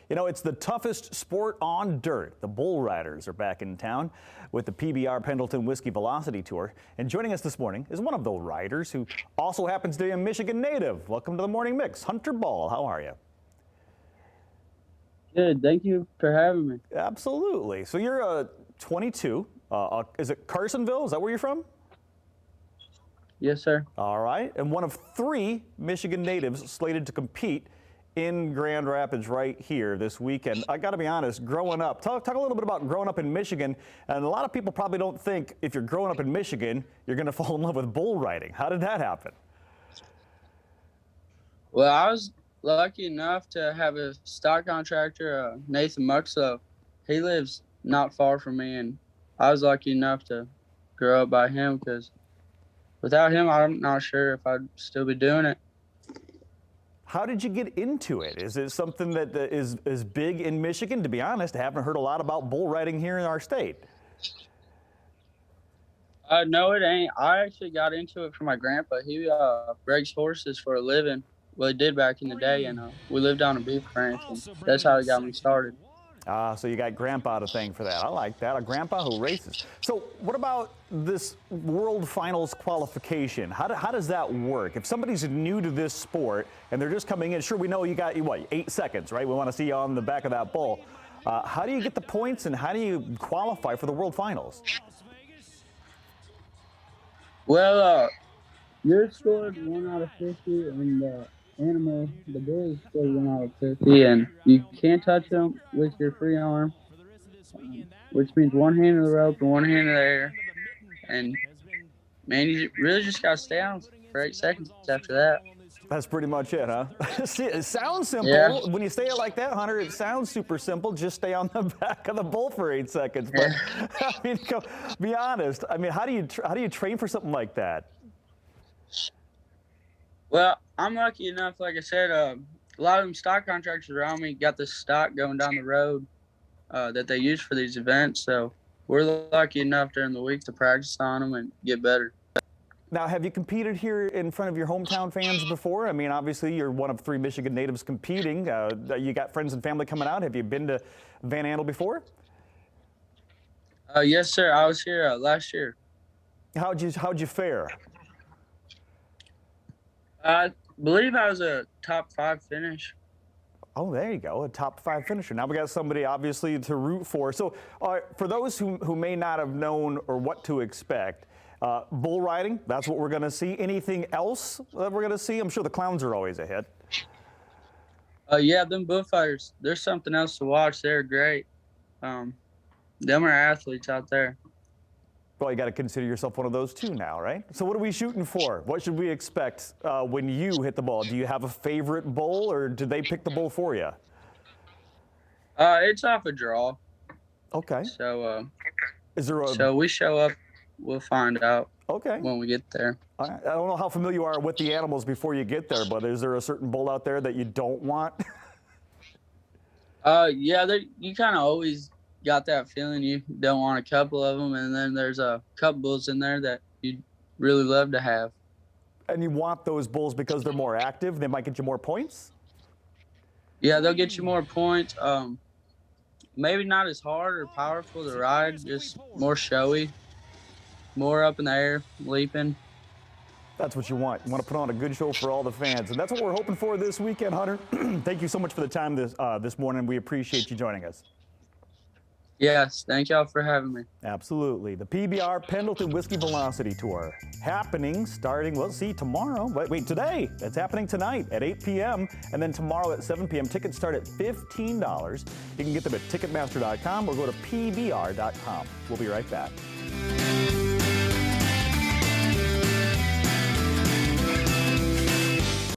You know, it's the toughest sport on dirt. The bull riders are back in town with the PBR Pendleton Whiskey Velocity Tour. And joining us this morning is one of those riders who also happens to be a Michigan native. Welcome to the Morning Mix. Hunter Ball, how are you? Good. Thank you for having me. Absolutely. So you're 22. Is it Carsonville? Is that where you're from? Yes, sir. All right. And one of 3 Michigan natives slated to compete in Grand Rapids right here this weekend. I got to be honest, growing up, talk a little bit about growing up in Michigan. And a lot of people probably don't think if you're growing up in Michigan, you're going to fall in love with bull riding. How did that happen? Well, I was lucky enough to have a stock contractor, Nathan Muxlow. He lives not far from me, and I was lucky enough to grow up by him because without him, I'm not sure if I'd still be doing it. How did you get into it? Is it something that is big in Michigan? To be honest, I haven't heard a lot about bull riding here in our state. No, it ain't. I actually got into it from my grandpa. He breaks horses for a living. Well, he did back in the day, and we lived on a beef ranch, and that's how he got me started. So you got grandpa to thank for that. I like that, a grandpa who races. So what about this World Finals qualification? How does that work? If somebody's new to this sport and they're just coming in, sure, we know you got, 8 seconds, right? We want to see you on the back of that bull. How do you get the points and how do you qualify for the World Finals? Well, you're scored 1 out of 50, and the bull is scored 1 out of 50, and you can't touch them with your free arm, which means one hand of the rope and one hand of the air. And, man, you really just got to stay on for 8 seconds after that. That's pretty much it, huh? See, it sounds simple. Yeah. When you say it like that, Hunter, it sounds super simple. Just stay on the back of the bull for 8 seconds. But, I mean, be honest. I mean, how do you train for something like that? Well, I'm lucky enough, like I said, a lot of them stock contractors around me got this stock going down the road that they use for these events. So we're lucky enough during the week to practice on them and get better. Now, have you competed here in front of your hometown fans before? I mean, obviously, you're one of 3 Michigan natives competing. You got friends and family coming out. Have you been to Van Andel before? Yes, sir. I was here last year. How'd you fare? I believe I was a top 5 finish. Oh, there you go, a top 5 finisher. Now we got somebody obviously to root for. So for those who may not have known or what to expect, bull riding, that's what we're going to see. Anything else that we're going to see? I'm sure the clowns are always a hit. Yeah, them bullfighters, there's something else to watch. They're great. Them are athletes out there. Well, you got to consider yourself one of those too now, right? So what are we shooting for? What should we expect when you hit the ball? Do you have a favorite bull, or did they pick the bull for you? It's off a draw. Okay. So, is there a... So we show up, we'll find out. Okay. When we get there. I don't know how familiar you are with the animals before you get there, but is there a certain bull out there that you don't want? Yeah, you kind of always got that feeling you don't want a couple of them, and then there's a couple bulls in there that you'd really love to have. And you want those bulls because they're more active? They might get you more points? Yeah, they'll get you more points. Maybe not as hard or powerful to ride, just more showy, more up in the air, leaping. That's what you want. You want to put on a good show for all the fans, and that's what we're hoping for this weekend, Hunter. Thank you so much for the time this morning. We appreciate you joining us. Yes, thank y'all for having me. Absolutely. The PBR Pendleton Whiskey Velocity Tour happening starting, tomorrow. Wait, today. It's happening tonight at 8 p.m. and then tomorrow at 7 p.m. Tickets start at $15. You can get them at Ticketmaster.com or go to PBR.com. We'll be right back.